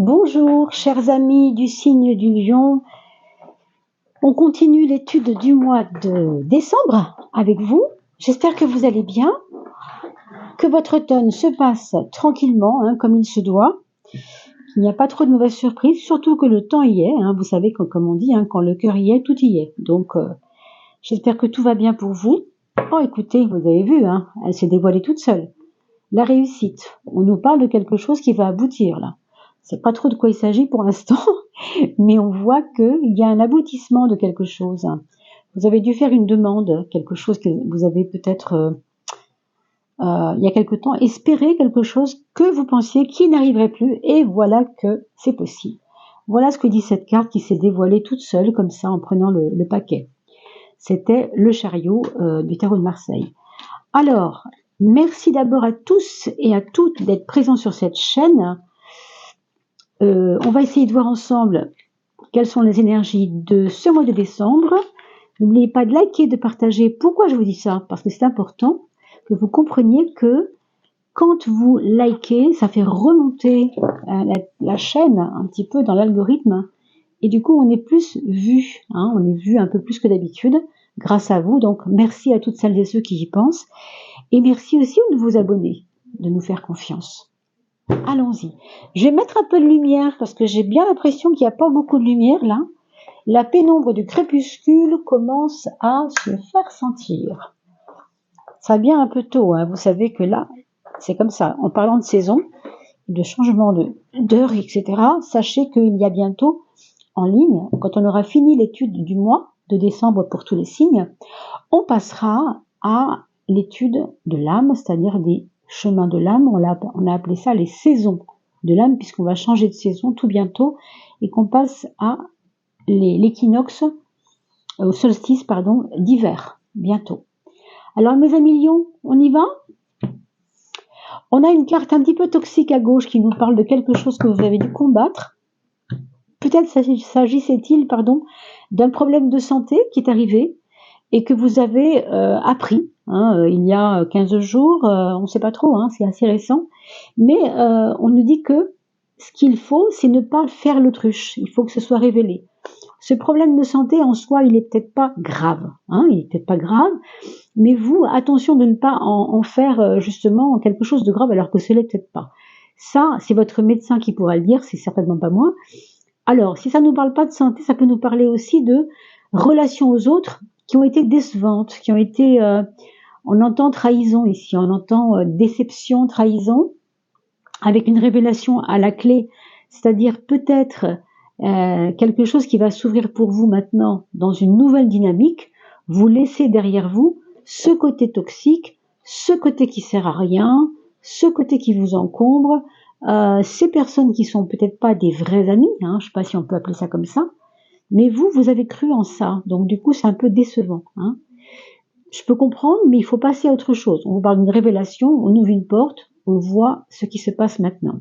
Bonjour, chers amis du signe du lion. On continue l'étude du mois de décembre avec vous. J'espère que vous allez bien, que votre automne se passe tranquillement, comme il se doit. Il n'y a pas trop de mauvaises surprises, surtout que le temps y est. Vous savez, comme on dit, quand le cœur y est, tout y est. Donc, j'espère que tout va bien pour vous. Oh, écoutez, vous avez vu, elle s'est dévoilée toute seule. La réussite. On nous parle de quelque chose qui va aboutir, là. C'est pas trop de quoi il s'agit pour l'instant, mais on voit qu'il y a un aboutissement de quelque chose. Vous avez dû faire une demande, quelque chose que vous avez peut-être, il y a quelque temps, espéré quelque chose que vous pensiez qui n'arriverait plus, et voilà que c'est possible. Voilà ce que dit cette carte qui s'est dévoilée toute seule, comme ça, en prenant le paquet. C'était le chariot du tarot de Marseille. Alors, merci d'abord à tous et à toutes d'être présents sur cette chaîne. On va essayer de voir ensemble quelles sont les énergies de ce mois de décembre. N'oubliez pas de liker, de partager. Pourquoi je vous dis ça? Parce que c'est important que vous compreniez que quand vous likez, ça fait remonter la chaîne un petit peu dans l'algorithme. Et du coup, on est plus vu. On est vu un peu plus que d'habitude grâce à vous. Donc, merci à toutes celles et ceux qui y pensent. Et merci aussi de vous abonner, de nous faire confiance. Allons-y. Je vais mettre un peu de lumière parce que j'ai bien l'impression qu'il n'y a pas beaucoup de lumière là. La pénombre du crépuscule commence à se faire sentir. Ça vient un peu tôt, vous savez que là, c'est comme ça. En parlant de saison, de changement d'heure, etc., sachez qu'il y a bientôt en ligne, quand on aura fini l'étude du mois de décembre pour tous les signes, on passera à l'étude de l'âme, c'est-à-dire des chemins de l'âme. On a appelé ça les saisons de l'âme, puisqu'on va changer de saison tout bientôt et qu'on passe à l'équinoxe, au solstice, d'hiver, bientôt. Alors mes amis lions, on y va? On a une carte un petit peu toxique à gauche qui nous parle de quelque chose que vous avez dû combattre. Peut-être s'agissait-il, d'un problème de santé qui est arrivé et que vous avez appris il y a 15 jours, on ne sait pas trop, c'est assez récent, mais on nous dit que ce qu'il faut, c'est ne pas faire l'autruche, il faut que ce soit révélé. Ce problème de santé en soi, il est peut-être pas grave, mais vous, attention de ne pas en faire justement quelque chose de grave alors que ce n'est peut-être pas. Ça, c'est votre médecin qui pourra le dire, c'est certainement pas moi. Alors, si ça ne nous parle pas de santé, ça peut nous parler aussi de relations aux autres qui ont été décevantes, qui ont été, on entend trahison ici, on entend déception, trahison, avec une révélation à la clé, c'est-à-dire peut-être quelque chose qui va s'ouvrir pour vous maintenant dans une nouvelle dynamique. Vous laissez derrière vous ce côté toxique, ce côté qui sert à rien, ce côté qui vous encombre, ces personnes qui sont peut-être pas des vrais amis, je ne sais pas si on peut appeler ça comme ça, mais vous avez cru en ça, donc du coup c'est un peu décevant. Je peux comprendre, mais il faut passer à autre chose. On vous parle d'une révélation, on ouvre une porte, on voit ce qui se passe maintenant.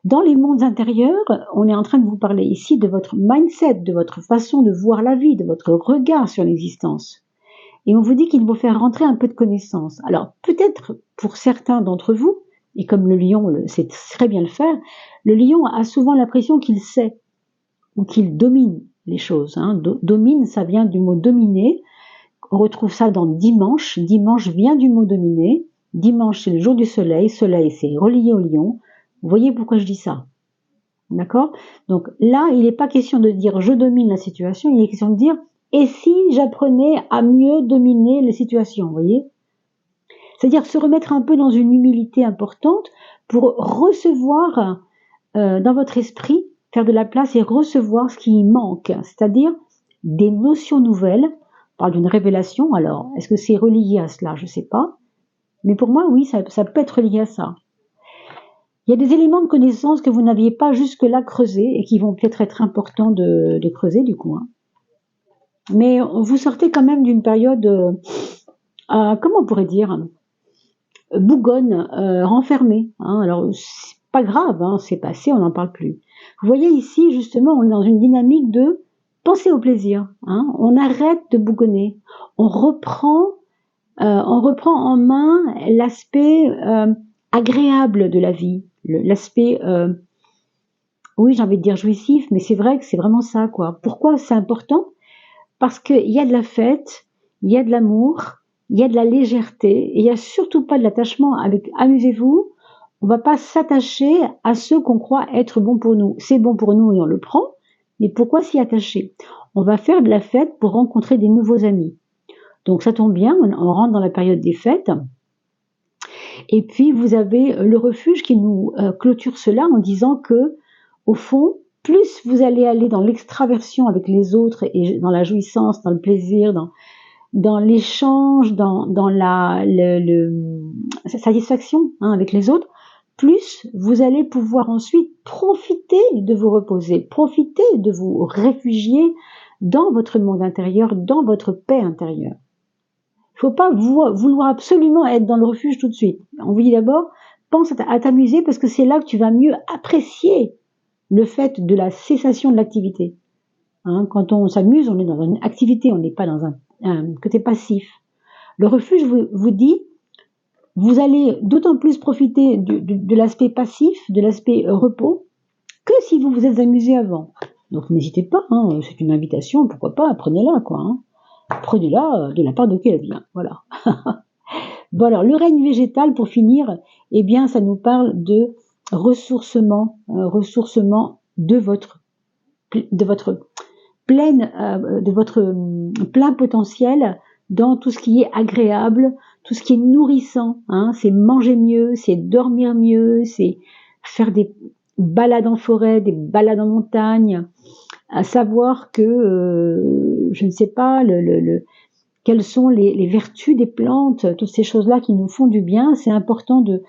Dans les mondes intérieurs, on est en train de vous parler ici de votre mindset, de votre façon de voir la vie, de votre regard sur l'existence. Et on vous dit qu'il faut faire rentrer un peu de connaissance. Alors peut-être pour certains d'entre vous, et comme le lion sait très bien le faire, le lion a souvent l'impression qu'il sait, ou qu'il domine les choses. Domine, ça vient du mot dominer. On retrouve ça dans dimanche. Dimanche vient du mot dominer. Dimanche, c'est le jour du soleil. Soleil, c'est relié au lion. Vous voyez pourquoi je dis ça? D'accord? Donc là, il n'est pas question de dire je domine la situation, il est question de dire et si j'apprenais à mieux dominer les situations, vous voyez? C'est-à-dire se remettre un peu dans une humilité importante pour recevoir dans votre esprit, faire de la place et recevoir ce qui manque, c'est-à-dire des notions nouvelles. On parle d'une révélation, alors est-ce que c'est relié à cela? Je ne sais pas. Mais pour moi, oui, ça peut être lié à ça. Il y a des éléments de connaissance que vous n'aviez pas jusque-là creusés et qui vont peut-être être importants de creuser du coup. Mais vous sortez quand même d'une période, comment on pourrait dire, bougonne, renfermée. Alors, c'est pas grave, c'est passé, on n'en parle plus. Vous voyez ici, justement, on est dans une dynamique de penser au plaisir. On arrête de bougonner. On reprend en main l'aspect agréable de la vie, l'aspect oui, j'ai envie de dire jouissif, mais c'est vrai que c'est vraiment ça, quoi. Pourquoi c'est important? Parce qu'il y a de la fête, il y a de l'amour, il y a de la légèreté, et il n'y a surtout pas de l'attachement avec amusez-vous. On va pas s'attacher à ceux qu'on croit être bons pour nous. C'est bon pour nous et on le prend, mais pourquoi s'y attacher? On va faire de la fête pour rencontrer des nouveaux amis. Donc ça tombe bien, on rentre dans la période des fêtes. Et puis vous avez le refuge qui nous clôture cela en disant que, au fond, plus vous allez aller dans l'extraversion avec les autres et dans la jouissance, dans le plaisir, dans l'échange, dans la satisfaction avec les autres, plus vous allez pouvoir ensuite profiter de vous reposer, profiter de vous réfugier dans votre monde intérieur, dans votre paix intérieure. Il ne faut pas vouloir absolument être dans le refuge tout de suite. On vous dit d'abord, pense à t'amuser parce que c'est là que tu vas mieux apprécier le fait de la cessation de l'activité. Quand on s'amuse, on est dans une activité, on n'est pas dans un côté passif. Le refuge vous dit, vous allez d'autant plus profiter de l'aspect passif, de l'aspect repos, que si vous vous êtes amusé avant. Donc n'hésitez pas, c'est une invitation, pourquoi pas, prenez-la, quoi. Prenez-la de la part de qui elle vient, voilà. Bon alors, le règne végétal, pour finir, eh bien, ça nous parle de ressourcement de votre plein potentiel dans tout ce qui est agréable, tout ce qui est nourrissant. C'est manger mieux, c'est dormir mieux, c'est faire des balades en forêt, des balades en montagne, à savoir que, je ne sais pas, quelles sont les vertus des plantes, toutes ces choses-là qui nous font du bien. C'est important de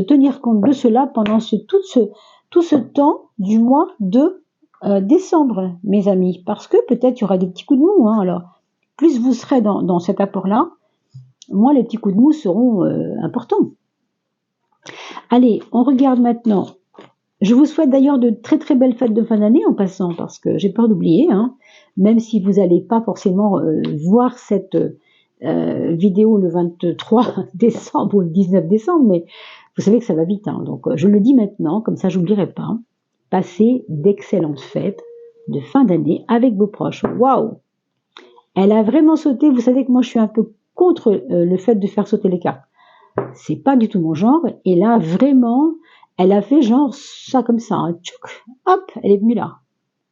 tenir compte de cela pendant tout ce temps du mois de décembre, mes amis, parce que peut-être il y aura des petits coups de mou. Alors, plus vous serez dans cet apport-là, moins les petits coups de mou seront importants. Allez, on regarde maintenant. Je vous souhaite d'ailleurs de très très belles fêtes de fin d'année en passant, parce que j'ai peur d'oublier, même si vous n'allez pas forcément voir cette vidéo le 23 décembre ou le 19 décembre, mais vous savez que ça va vite, donc je le dis maintenant, comme ça j'oublierai pas. Passez d'excellentes fêtes de fin d'année avec vos proches. Waouh! Elle a vraiment sauté, vous savez que moi je suis un peu contre le fait de faire sauter les cartes. C'est pas du tout mon genre, et là vraiment, elle a fait genre ça comme ça, tchouk, hop, elle est venue là.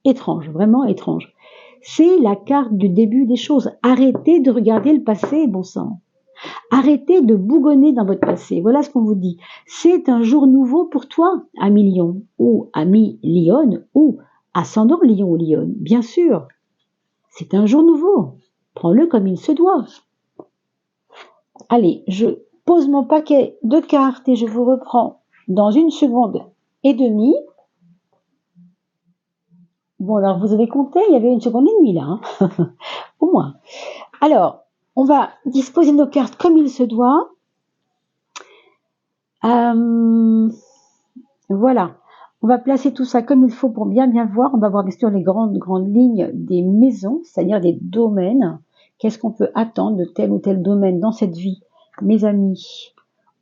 Étrange, vraiment étrange. C'est la carte du début des choses. Arrêtez de regarder le passé, bon sang. Arrêtez de bougonner dans votre passé. Voilà ce qu'on vous dit. C'est un jour nouveau pour toi, ami Lion, ou ami Lionne, ou ascendant Lion ou Lionne. Bien sûr, c'est un jour nouveau. Prends-le comme il se doit. Allez, je pose mon paquet de cartes et je vous reprends dans 1 seconde et demie. Bon, alors vous avez compté, il y avait 1 seconde et demie là, au moins. Alors, on va disposer nos cartes comme il se doit. Voilà, on va placer tout ça comme il faut pour bien voir. On va voir bien sûr les grandes lignes des maisons, c'est-à-dire des domaines. Qu'est-ce qu'on peut attendre de tel ou tel domaine dans cette vie, mes amis,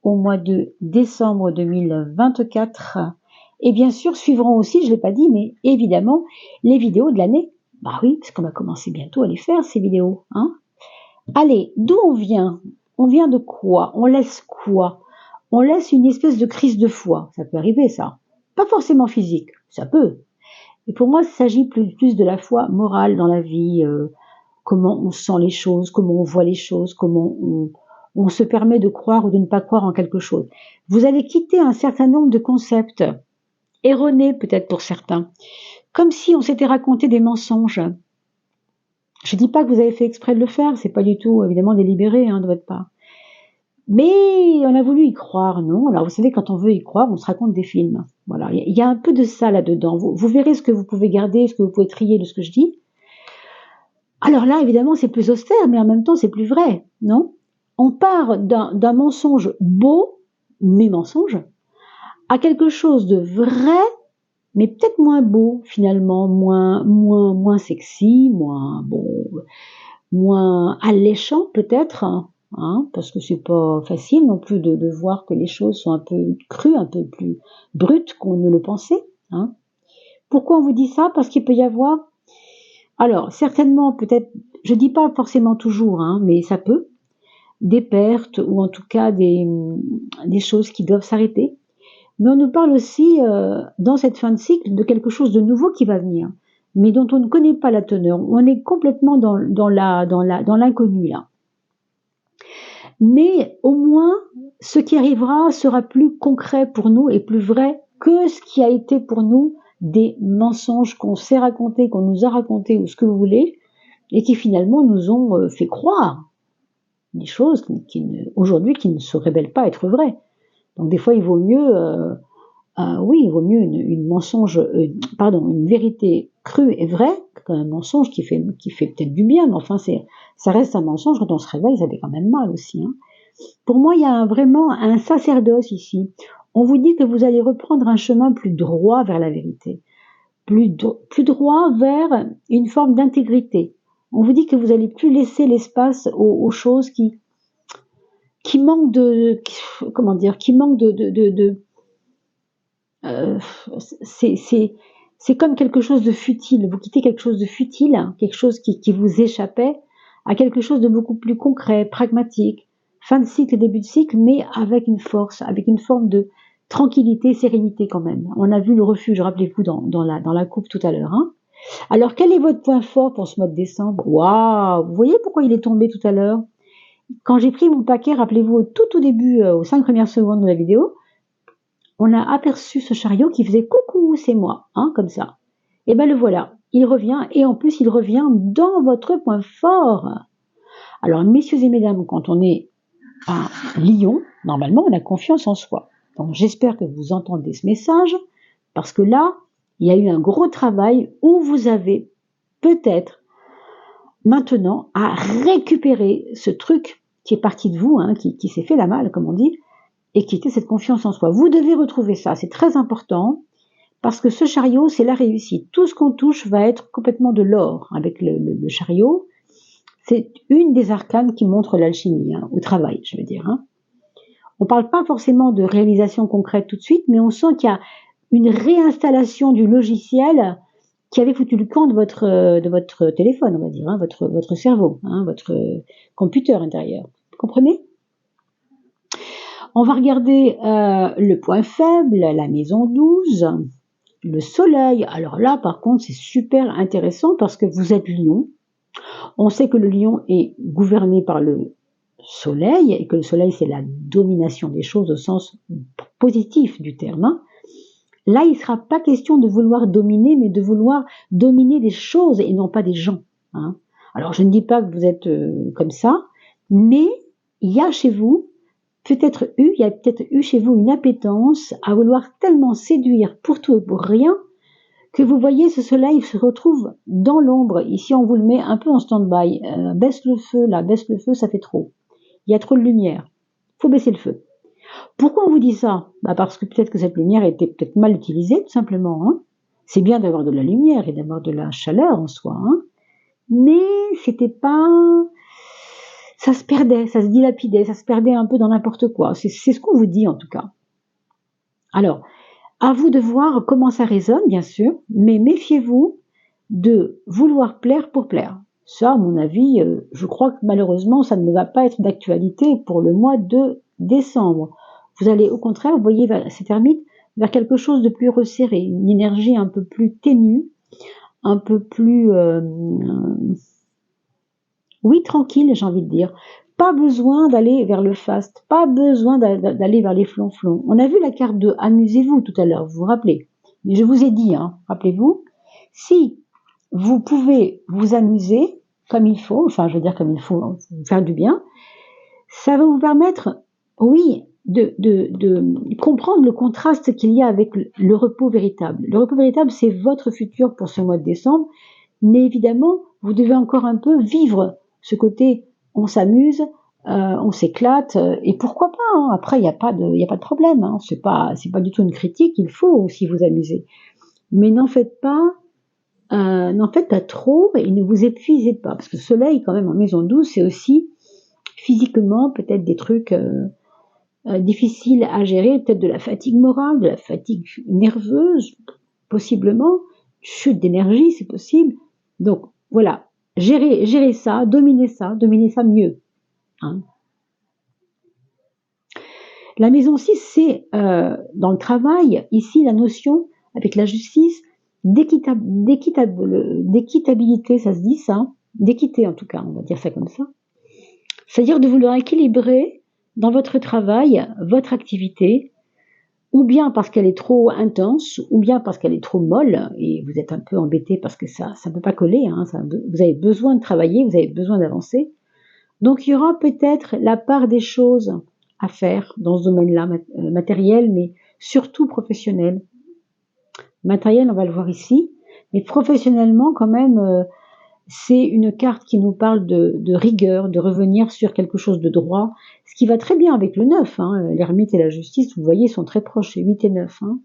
au mois de décembre 2024. Et bien sûr, suivront aussi, je ne l'ai pas dit, mais évidemment, les vidéos de l'année. Bah oui, parce qu'on va commencer bientôt à les faire, ces vidéos. Allez, d'où on vient? On vient de quoi? On laisse quoi? On laisse une espèce de crise de foi. Ça peut arriver, ça. Pas forcément physique, ça peut. Et pour moi, il s'agit plus de la foi morale dans la vie, comment on sent les choses, comment on voit les choses, comment on se permet de croire ou de ne pas croire en quelque chose. Vous allez quitter un certain nombre de concepts, erronés peut-être pour certains, comme si on s'était raconté des mensonges. Je ne dis pas que vous avez fait exprès de le faire, c'est pas du tout évidemment délibéré de votre part. Mais on a voulu y croire, non? Alors vous savez, quand on veut y croire, on se raconte des films. Voilà, il y a un peu de ça là-dedans. Vous verrez ce que vous pouvez garder, ce que vous pouvez trier de ce que je dis. Alors là, évidemment, c'est plus austère, mais en même temps, c'est plus vrai, non? On part d'un mensonge beau, mais mensonge, à quelque chose de vrai, mais peut-être moins beau, finalement, moins sexy, moins alléchant, peut-être, parce que c'est pas facile non plus de voir que les choses sont un peu crues, un peu plus brutes qu'on ne le pensait, Pourquoi on vous dit ça? Parce qu'il peut y avoir, alors certainement, peut-être, je dis pas forcément toujours, hein, mais ça peut, des pertes ou en tout cas des choses qui doivent s'arrêter. Mais on nous parle aussi, dans cette fin de cycle, de quelque chose de nouveau qui va venir, mais dont on ne connaît pas la teneur. On est complètement dans l'inconnu là. Mais au moins, ce qui arrivera sera plus concret pour nous et plus vrai que ce qui a été pour nous des mensonges qu'on s'est racontés, qu'on nous a racontés ou ce que vous voulez, et qui finalement nous ont fait croire des choses aujourd'hui qui ne se révèlent pas être vraies. Donc des fois, il vaut mieux, oui, il vaut mieux une vérité crue et vraie qu'un mensonge qui fait peut-être du bien, mais enfin ça reste un mensonge. Quand on se réveille, ça fait quand même mal aussi, hein. Pour moi, il y a vraiment un sacerdoce ici. On vous dit que vous allez reprendre un chemin plus droit vers la vérité, plus droit vers une forme d'intégrité. On vous dit que vous allez plus laisser l'espace aux choses qui manquent c'est comme quelque chose de futile. Vous quittez quelque chose de futile, quelque chose qui vous échappait, à quelque chose de beaucoup plus concret, pragmatique. Fin de cycle, début de cycle, mais avec une force, avec une forme de tranquillité, sérénité quand même. On a vu le refuge, rappelez-vous, dans la coupe tout à l'heure, hein. Alors, quel est votre point fort pour ce mois de décembre? Waouh! Vous voyez pourquoi il est tombé tout à l'heure? Quand j'ai pris mon paquet, rappelez-vous, au tout début, aux 5 premières secondes de la vidéo, on a aperçu ce chariot qui faisait coucou, c'est moi, hein, comme ça. Et ben le voilà, il revient, et en plus il revient dans votre point fort. Alors, messieurs et mesdames, quand on est à Lion, normalement on a confiance en soi. Donc j'espère que vous entendez ce message, parce que là, il y a eu un gros travail où vous avez peut-être maintenant à récupérer ce truc qui est parti de vous, hein, qui s'est fait la malle, comme on dit, et qui était cette confiance en soi. Vous devez retrouver ça, c'est très important, parce que ce chariot, c'est la réussite. Tout ce qu'on touche va être complètement de l'or avec le chariot. C'est une des arcanes qui montre l'alchimie, hein, au travail, je veux dire, hein. On ne parle pas forcément de réalisation concrète tout de suite, mais on sent qu'il y a une réinstallation du logiciel qui avait foutu le camp de votre téléphone, on va dire, hein, votre cerveau, hein, votre computer intérieur. Vous comprenez? On va regarder le point faible, la maison 12, le soleil. Alors là, par contre, c'est super intéressant parce que vous êtes Lion. On sait que le Lion est gouverné par le soleil et que le soleil, c'est la domination des choses au sens positif du terme, hein. Là, il ne sera pas question de vouloir dominer, mais de vouloir dominer des choses et non pas des gens, hein. Alors, je ne dis pas que vous êtes comme ça, mais il y a chez vous il y a peut-être eu chez vous une appétence à vouloir tellement séduire pour tout et pour rien que vous voyez ce soleil se retrouve dans l'ombre. Ici, on vous le met un peu en stand-by. Baisse le feu, ça fait trop. Il y a trop de lumière. Faut baisser le feu. Pourquoi on vous dit ça? Parce que peut-être que cette lumière était peut-être mal utilisée, tout simplement, hein. C'est bien d'avoir de la lumière et d'avoir de la chaleur en soi, hein. Mais c'était pas... Ça se perdait, ça se dilapidait, ça se perdait un peu dans n'importe quoi. C'est ce qu'on vous dit en tout cas. Alors, à vous de voir comment ça résonne, bien sûr, mais méfiez-vous de vouloir plaire pour plaire. Ça, à mon avis, je crois que malheureusement, ça ne va pas être d'actualité pour le mois de décembre. Vous allez au contraire, vous voyez cette ermite, vers quelque chose de plus resserré, une énergie un peu plus ténue, un peu plus... oui, tranquille, j'ai envie de dire. Pas besoin d'aller vers le faste, pas besoin d'aller vers les flonflons. On a vu la carte de amusez-vous tout à l'heure, vous vous rappelez. Mais je vous ai dit, hein, rappelez-vous, si vous pouvez vous amuser comme il faut, enfin je veux dire comme il faut, hein, faire du bien, ça va vous permettre, oui, de comprendre le contraste qu'il y a avec le repos véritable. Le repos véritable, c'est votre futur pour ce mois de décembre, mais évidemment, vous devez encore un peu vivre ce côté, on s'amuse, on s'éclate, et pourquoi pas, hein. Après, il n'y a pas de problème, hein. C'est pas du tout une critique, il faut aussi vous amuser. Mais n'en faites pas trop et ne vous épuisez pas, parce que le soleil, quand même, en maison 12, c'est aussi physiquement peut-être des trucs difficiles à gérer, peut-être de la fatigue morale, de la fatigue nerveuse, possiblement, chute d'énergie, c'est possible. Donc voilà, gérer ça, dominer ça mieux. Hein. La maison 6, c'est dans le travail, ici la notion avec la justice d'équitabilité, ça se dit ça, d'équité en tout cas, on va dire ça comme ça. C'est-à-dire de vouloir équilibrer dans votre travail, votre activité, ou bien parce qu'elle est trop intense, ou bien parce qu'elle est trop molle, et vous êtes un peu embêté parce que ça ne peut pas coller, hein, vous avez besoin de travailler, vous avez besoin d'avancer. Donc il y aura peut-être la part des choses à faire dans ce domaine-là, matériel, mais surtout professionnel. Matériel, on va le voir ici, mais professionnellement quand même, c'est une carte qui nous parle de rigueur, de revenir sur quelque chose de droit, ce qui va très bien avec le 9. Hein. L'ermite et la justice, vous voyez, sont très proches, c'est 8 et 9. Hein.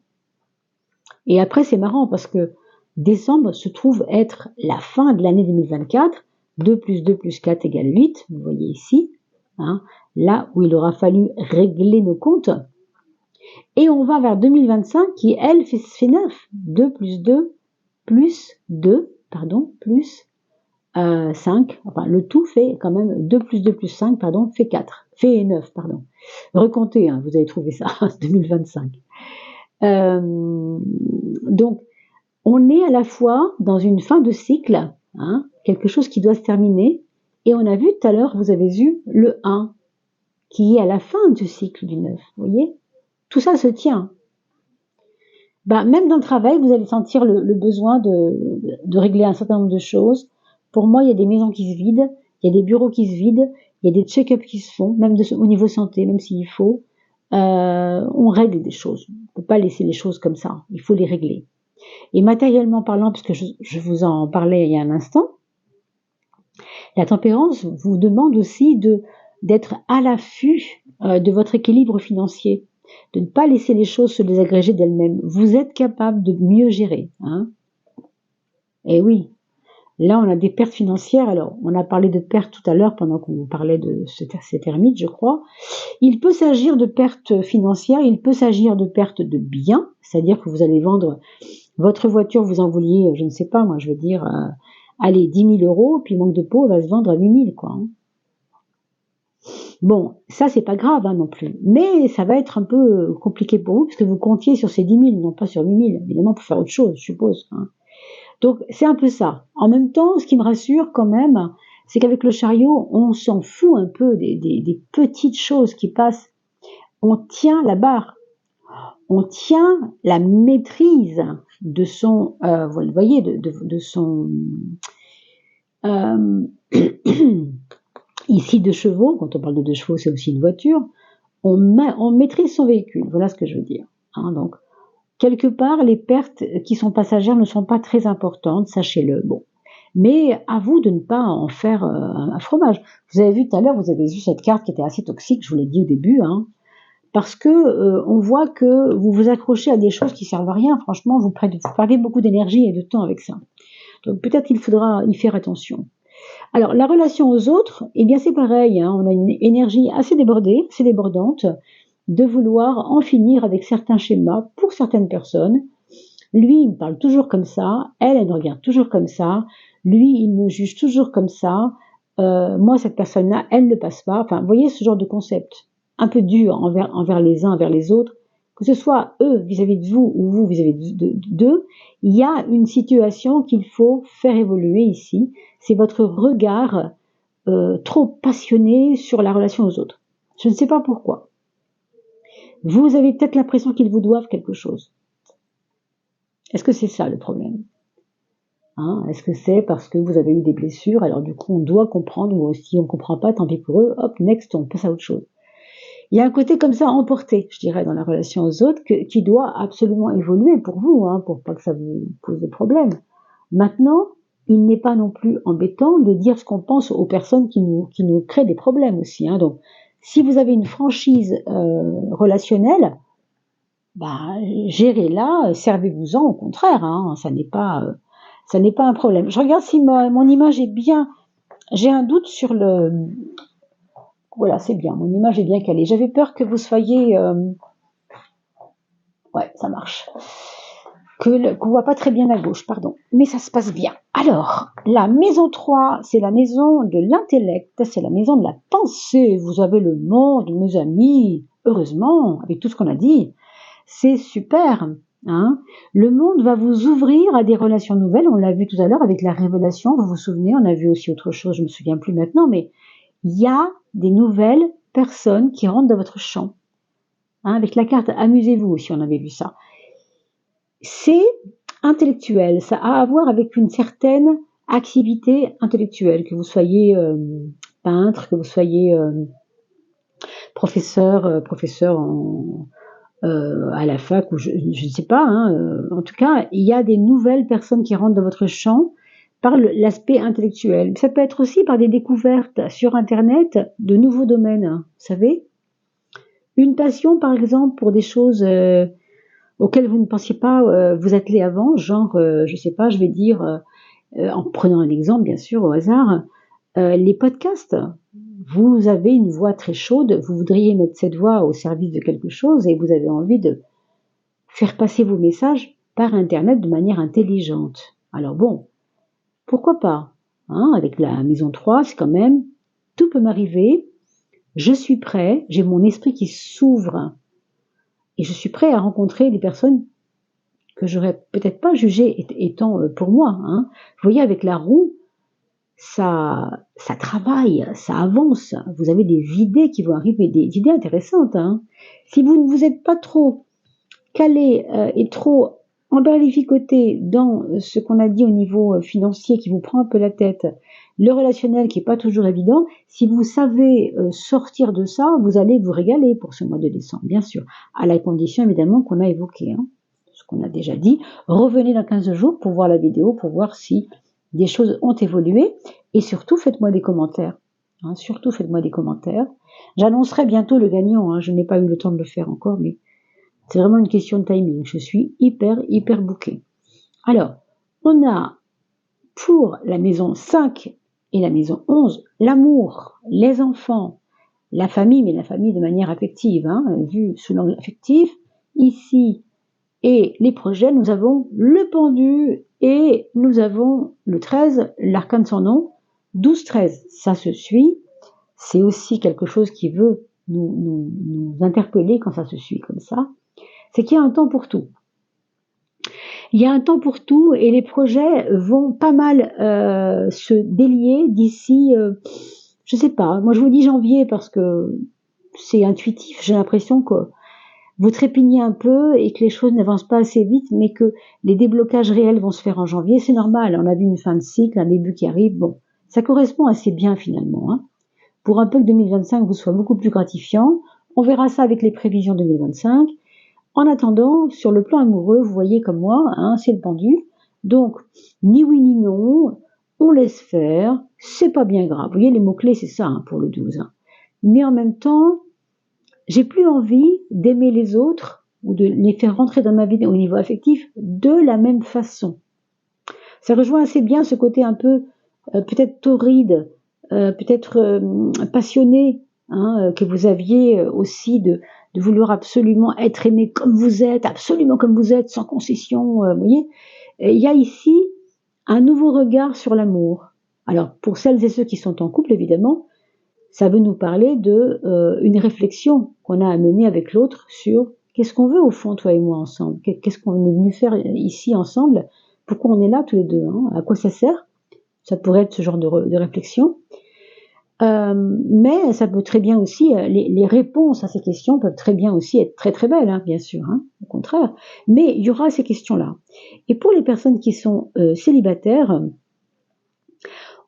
Et après, c'est marrant parce que décembre se trouve être la fin de l'année 2024. 2 plus 2 plus 4 égale 8, vous voyez ici. Hein, là où il aura fallu régler nos comptes. Et on va vers 2025 qui, elle, fait 9. 2 plus 2 plus 2, pardon, plus 5, enfin le tout fait quand même 2 plus 2 plus 5, pardon, fait 4, fait 9, pardon. Recomptez, hein, vous avez trouvé ça, 2025. Donc, on est à la fois dans une fin de cycle, hein, quelque chose qui doit se terminer, et on a vu tout à l'heure, vous avez vu le 1, qui est à la fin du cycle du 9, vous voyez? Tout ça se tient. Même dans le travail, vous allez sentir le besoin de régler un certain nombre de choses. Pour moi, il y a des maisons qui se vident, il y a des bureaux qui se vident, il y a des check-ups qui se font, même au niveau santé, même s'il faut. On règle des choses. On ne peut pas laisser les choses comme ça. Il faut les régler. Et matériellement parlant, puisque je vous en parlais il y a un instant, la tempérance vous demande aussi d'être à l'affût de votre équilibre financier, de ne pas laisser les choses se désagréger d'elles-mêmes. Vous êtes capable de mieux gérer. Hein. Et oui, là on a des pertes financières. Alors, on a parlé de pertes tout à l'heure pendant qu'on vous parlait de cet ermite, je crois. Il peut s'agir de pertes financières, il peut s'agir de pertes de biens, c'est-à-dire que vous allez vendre votre voiture, vous en vouliez, je ne sais pas, moi je veux dire, allez, 10 000 euros, puis manque de peau, elle va se vendre à 8 000, quoi. Hein. Bon, ça c'est pas grave hein, non plus, mais ça va être un peu compliqué pour vous, parce que vous comptiez sur ces 10 000, non pas sur 8 000, évidemment pour faire autre chose, je suppose. Hein. Donc c'est un peu ça. En même temps, ce qui me rassure quand même, c'est qu'avec le chariot, on s'en fout un peu des petites choses qui passent. On tient la barre, on tient la maîtrise de son, vous le voyez, de son ici 2 chevaux. Quand on parle de 2 chevaux, c'est aussi une voiture. On maîtrise son véhicule. Voilà ce que je veux dire. Hein, donc quelque part, les pertes qui sont passagères ne sont pas très importantes, sachez-le. Bon. Mais à vous de ne pas en faire un fromage. Vous avez vu tout à l'heure, vous avez vu cette carte qui était assez toxique, je vous l'ai dit au début, hein, parce que on voit que vous vous accrochez à des choses qui servent à rien. Franchement, vous perdez beaucoup d'énergie et de temps avec ça. Donc peut-être qu'il faudra y faire attention. Alors la relation aux autres, eh bien c'est pareil. Hein, on a une énergie assez débordée, assez débordante, de vouloir en finir avec certains schémas pour certaines personnes. Lui, il me parle toujours comme ça, elle me regarde toujours comme ça, lui, il me juge toujours comme ça, moi, cette personne-là, elle ne passe pas. Enfin, vous voyez ce genre de concept, un peu dur envers les uns, envers les autres, que ce soit eux vis-à-vis de vous ou vous vis-à-vis d'eux, il y a une situation qu'il faut faire évoluer ici, c'est votre regard trop passionné sur la relation aux autres. Je ne sais pas pourquoi. Vous avez peut-être l'impression qu'ils vous doivent quelque chose. Est-ce que c'est ça le problème? Hein, est-ce que c'est parce que vous avez eu des blessures, alors du coup on doit comprendre, ou si on ne comprend pas, tant pis pour eux, hop, next, on passe à autre chose. Il y a un côté comme ça emporté, je dirais, dans la relation aux autres, qui doit absolument évoluer pour vous, hein, pour pas que ça vous pose de problème. Maintenant, il n'est pas non plus embêtant de dire ce qu'on pense aux personnes qui nous créent des problèmes aussi. Hein. Donc, si vous avez une franchise relationnelle, gérez-la, servez-vous-en au contraire, hein, ça n'est pas un problème. Je regarde si mon image est bien. J'ai un doute sur le. Voilà, c'est bien. Mon image est bien calée. J'avais peur que vous soyez. Ouais, ça marche. qu'on voit pas très bien à gauche, pardon. Mais ça se passe bien. Alors, la maison 3, c'est la maison de l'intellect, c'est la maison de la pensée. Vous avez le monde, mes amis, heureusement, avec tout ce qu'on a dit. C'est super. Hein. Le monde va vous ouvrir à des relations nouvelles. On l'a vu tout à l'heure avec la révélation. Vous vous souvenez, on a vu aussi autre chose, je me souviens plus maintenant, mais il y a des nouvelles personnes qui rentrent dans votre champ. Hein, avec la carte, amusez-vous aussi, on avait vu ça. C'est intellectuel, ça a à voir avec une certaine activité intellectuelle, que vous soyez peintre, que vous soyez professeur à la fac, ou je ne sais pas, hein, en tout cas, il y a des nouvelles personnes qui rentrent dans votre champ par l'aspect intellectuel. Ça peut être aussi par des découvertes sur Internet de nouveaux domaines, vous savez. Une passion, par exemple, pour des choses auxquelles vous ne pensiez pas vous atteler avant, genre, je sais pas, je vais dire, en prenant un exemple, bien sûr, au hasard, les podcasts. Vous avez une voix très chaude, vous voudriez mettre cette voix au service de quelque chose et vous avez envie de faire passer vos messages par Internet de manière intelligente. Alors bon, pourquoi pas, hein, avec la maison 3, c'est quand même, tout peut m'arriver, je suis prêt, j'ai mon esprit qui s'ouvre et je suis prêt à rencontrer des personnes que j'aurais peut-être pas jugées étant pour moi. Hein. Vous voyez, avec la roue, ça travaille, ça avance. Vous avez des idées qui vont arriver, des idées intéressantes. Hein. Si vous ne vous êtes pas trop calé et trop emberlificoté dans ce qu'on a dit au niveau financier qui vous prend un peu la tête, le relationnel qui n'est pas toujours évident, si vous savez sortir de ça, vous allez vous régaler pour ce mois de décembre, bien sûr, à la condition évidemment qu'on a évoqué, hein, ce qu'on a déjà dit. Revenez dans 15 jours pour voir la vidéo, pour voir si des choses ont évolué, et surtout faites-moi des commentaires. Hein, surtout faites-moi des commentaires. J'annoncerai bientôt le gagnant, hein, je n'ai pas eu le temps de le faire encore, mais c'est vraiment une question de timing. Je suis hyper bookée. Alors, on a pour la maison 5 et la maison 11, l'amour, les enfants, la famille, mais la famille de manière affective, hein, vue sous l'angle affectif. Ici, et les projets, nous avons le pendu et nous avons le 13, l'arcane sans nom, 12-13. Ça se suit. C'est aussi quelque chose qui veut nous interpeller quand ça se suit comme ça. C'est qu'il y a un temps pour tout. Il y a un temps pour tout et les projets vont pas mal se délier d'ici, je sais pas, moi je vous dis janvier parce que c'est intuitif, j'ai l'impression que vous trépignez un peu et que les choses n'avancent pas assez vite, mais que les déblocages réels vont se faire en janvier, c'est normal, on a vu une fin de cycle, un début qui arrive, bon, ça correspond assez bien finalement, hein. Pour un peu que 2025 vous soit beaucoup plus gratifiant, on verra ça avec les prévisions 2025. En attendant, sur le plan amoureux, vous voyez comme moi, hein, c'est le pendu. Donc, ni oui ni non, on laisse faire, c'est pas bien grave. Vous voyez, les mots-clés, c'est ça hein, pour le 12. Hein. Mais en même temps, j'ai plus envie d'aimer les autres ou de les faire rentrer dans ma vie au niveau affectif de la même façon. Ça rejoint assez bien ce côté un peu peut-être torride, peut-être passionné hein, que vous aviez aussi de vouloir absolument être aimé comme vous êtes, absolument comme vous êtes, sans concession, vous voyez. Il y a ici un nouveau regard sur l'amour. Alors, pour celles et ceux qui sont en couple, évidemment, ça veut nous parler de une réflexion qu'on a à mener avec l'autre sur qu'est-ce qu'on veut au fond, toi et moi, ensemble. Qu'est-ce qu'on est venu faire ici ensemble. Pourquoi on est là tous les deux, hein, à quoi ça sert. Ça pourrait être ce genre de réflexion. Mais ça peut très bien aussi, les réponses à ces questions peuvent très bien aussi être très très belles, hein, bien sûr, hein, au contraire. Mais il y aura ces questions-là. Et pour les personnes qui sont célibataires,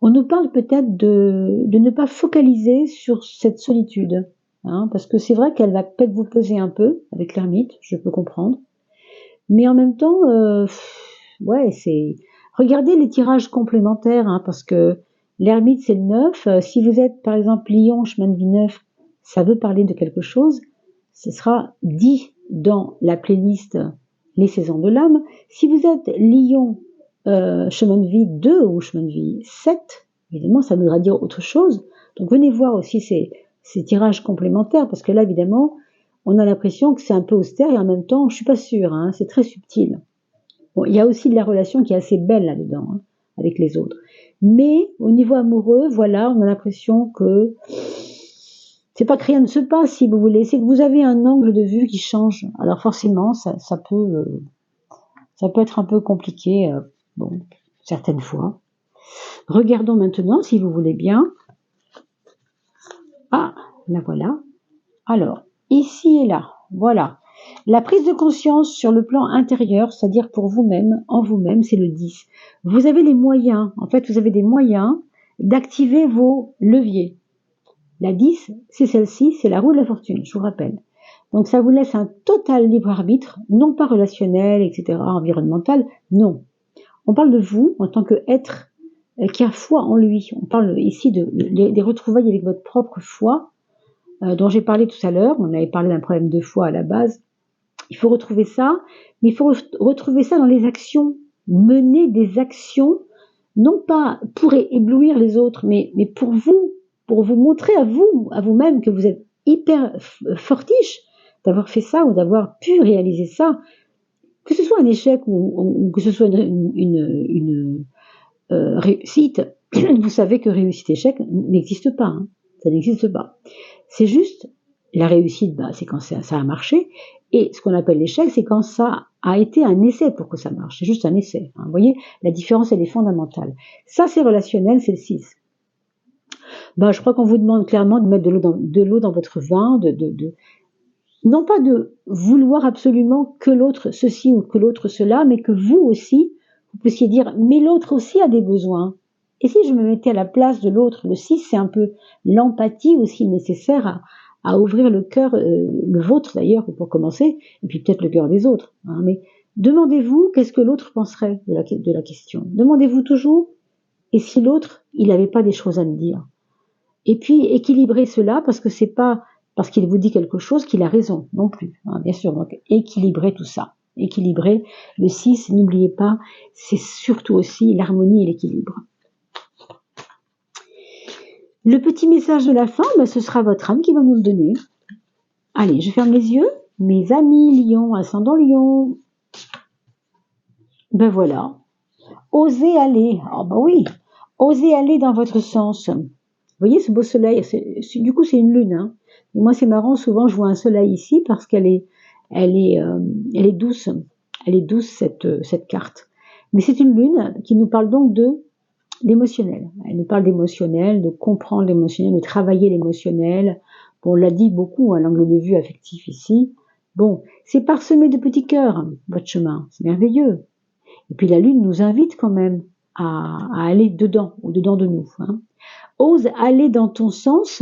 on nous parle peut-être de ne pas focaliser sur cette solitude, hein, parce que c'est vrai qu'elle va peut-être vous peser un peu avec l'ermite, je peux comprendre. Mais en même temps, ouais, c'est regardez les tirages complémentaires, hein, parce que l'ermite, c'est le 9. Si vous êtes, par exemple, Lion, chemin de vie 9, ça veut parler de quelque chose. Ce sera dit dans la playlist Les saisons de l'âme. Si vous êtes Lion, chemin de vie 2 ou chemin de vie 7, évidemment, ça voudra dire autre chose. Donc, venez voir aussi ces tirages complémentaires, parce que là, évidemment, on a l'impression que c'est un peu austère et en même temps, je suis pas sûre, hein, c'est très subtil. Bon, il y a aussi de la relation qui est assez belle là-dedans, hein, avec les autres. Mais au niveau amoureux, voilà, on a l'impression que c'est pas que rien ne se passe, si vous voulez, c'est que vous avez un angle de vue qui change. Alors forcément, ça peut être un peu compliqué, bon, certaines fois. Regardons maintenant, si vous voulez bien. Ah, la voilà. Alors, ici et là, voilà. La prise de conscience sur le plan intérieur, c'est-à-dire pour vous-même, en vous-même, c'est le 10. Vous avez les moyens, en fait, vous avez des moyens d'activer vos leviers. La 10, c'est celle-ci, c'est la roue de la fortune, je vous rappelle. Donc ça vous laisse un total libre arbitre, non pas relationnel, etc., environnemental, non. On parle de vous en tant qu'être qui a foi en lui. On parle ici des retrouvailles avec votre propre foi, dont j'ai parlé tout à l'heure. On avait parlé d'un problème de foi à la base. Il faut retrouver ça, mais il faut retrouver ça dans les actions. Mener des actions, non pas pour éblouir les autres, mais pour vous montrer à vous-même que vous êtes hyper fortiche d'avoir fait ça ou d'avoir pu réaliser ça. Que ce soit un échec ou que ce soit une réussite, vous savez que réussite-échec n'existe pas. Hein. Ça n'existe pas. C'est juste, la réussite, c'est quand ça a marché. Et ce qu'on appelle l'échec, c'est quand ça a été un essai pour que ça marche. C'est juste un essai. Hein. Vous voyez, la différence, elle est fondamentale. Ça, c'est relationnel, c'est le 6. Je crois qu'on vous demande clairement de mettre de l'eau dans votre vin, non pas de vouloir absolument que l'autre ceci ou que l'autre cela, mais que vous aussi, vous puissiez dire, mais l'autre aussi a des besoins. Et si je me mettais à la place de l'autre, le 6, c'est un peu l'empathie aussi nécessaire à ouvrir le cœur, le vôtre d'ailleurs, pour commencer, et puis peut-être le cœur des autres. Hein, mais demandez-vous qu'est-ce que l'autre penserait de la question. Demandez-vous toujours, et si l'autre, il n'avait pas des choses à me dire. Et puis équilibrez cela, parce que c'est pas parce qu'il vous dit quelque chose qu'il a raison non plus. Hein, bien sûr, donc équilibrez tout ça. Équilibrez le 6, n'oubliez pas, c'est surtout aussi l'harmonie et l'équilibre. Le petit message de la fin, ce sera votre âme qui va nous le donner. Allez, je ferme les yeux. Mes amis Lion, ascendant Lion. Voilà. Osez aller. Oui. Osez aller dans votre sens. Vous voyez ce beau soleil, du coup c'est une lune. Hein. Et moi c'est marrant, souvent je vois un soleil ici parce qu'elle est douce. Elle est douce cette carte. Mais c'est une lune qui nous parle donc d'émotionnel. Elle nous parle d'émotionnel, de comprendre l'émotionnel, de travailler l'émotionnel. Bon, on l'a dit beaucoup, hein, l'angle de vue affectif ici. Bon, c'est parsemé de petits cœurs, votre chemin. C'est merveilleux. Et puis la lune nous invite quand même à aller dedans, au-dedans de nous. Hein. Ose aller dans ton sens,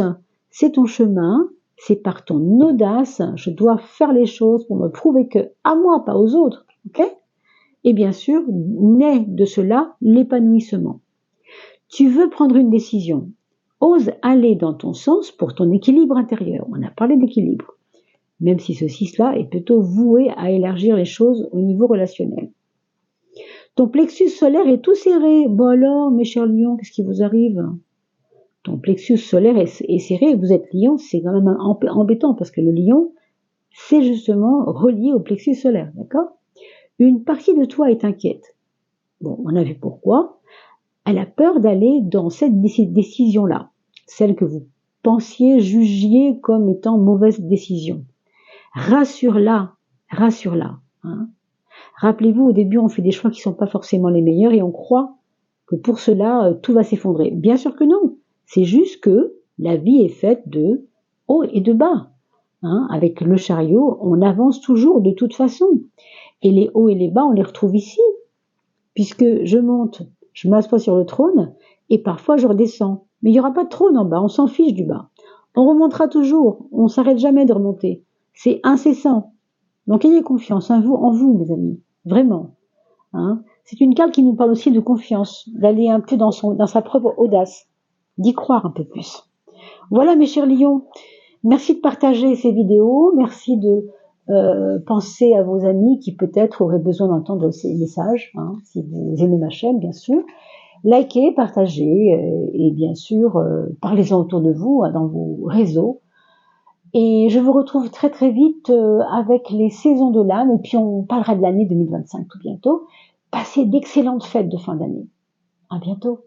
c'est ton chemin, c'est par ton audace, je dois faire les choses pour me prouver que à moi, pas aux autres, ok? Et bien sûr, naît de cela l'épanouissement. Tu veux prendre une décision, ose aller dans ton sens pour ton équilibre intérieur. On a parlé d'équilibre, même si ce 6-là est plutôt voué à élargir les choses au niveau relationnel. Ton plexus solaire est tout serré. Bon alors, mes chers lions, qu'est-ce qui vous arrive? Ton plexus solaire est serré et vous êtes lion, c'est quand même embêtant parce que le lion, c'est justement relié au plexus solaire, d'accord? Une partie de toi est inquiète. Bon, on a vu pourquoi. Elle a peur d'aller dans cette décision-là, celle que vous pensiez, jugiez comme étant mauvaise décision. Rassure-la, rassure-la. Hein. Rappelez-vous, au début, on fait des choix qui ne sont pas forcément les meilleurs et on croit que pour cela, tout va s'effondrer. Bien sûr que non. C'est juste que la vie est faite de haut et de bas. Hein, avec le chariot, on avance toujours de toute façon. Et les hauts et les bas, on les retrouve ici. Puisque je monte, je m'assois sur le trône, et parfois je redescends. Mais il n'y aura pas de trône en bas, on s'en fiche du bas. On remontera toujours, on ne s'arrête jamais de remonter. C'est incessant. Donc ayez confiance en vous, mes amis. Vraiment. Hein. C'est une carte qui nous parle aussi de confiance, d'aller un peu dans sa propre audace, d'y croire un peu plus. Voilà mes chers lions, merci de partager ces vidéos, merci de penser à vos amis qui peut-être auraient besoin d'entendre ces messages, hein, si vous aimez ma chaîne bien sûr. Likez, partagez et bien sûr parlez-en autour de vous, dans vos réseaux. Et je vous retrouve très très vite avec les saisons de l'âme, et puis on parlera de l'année 2025 tout bientôt. Passez d'excellentes fêtes de fin d'année. À bientôt.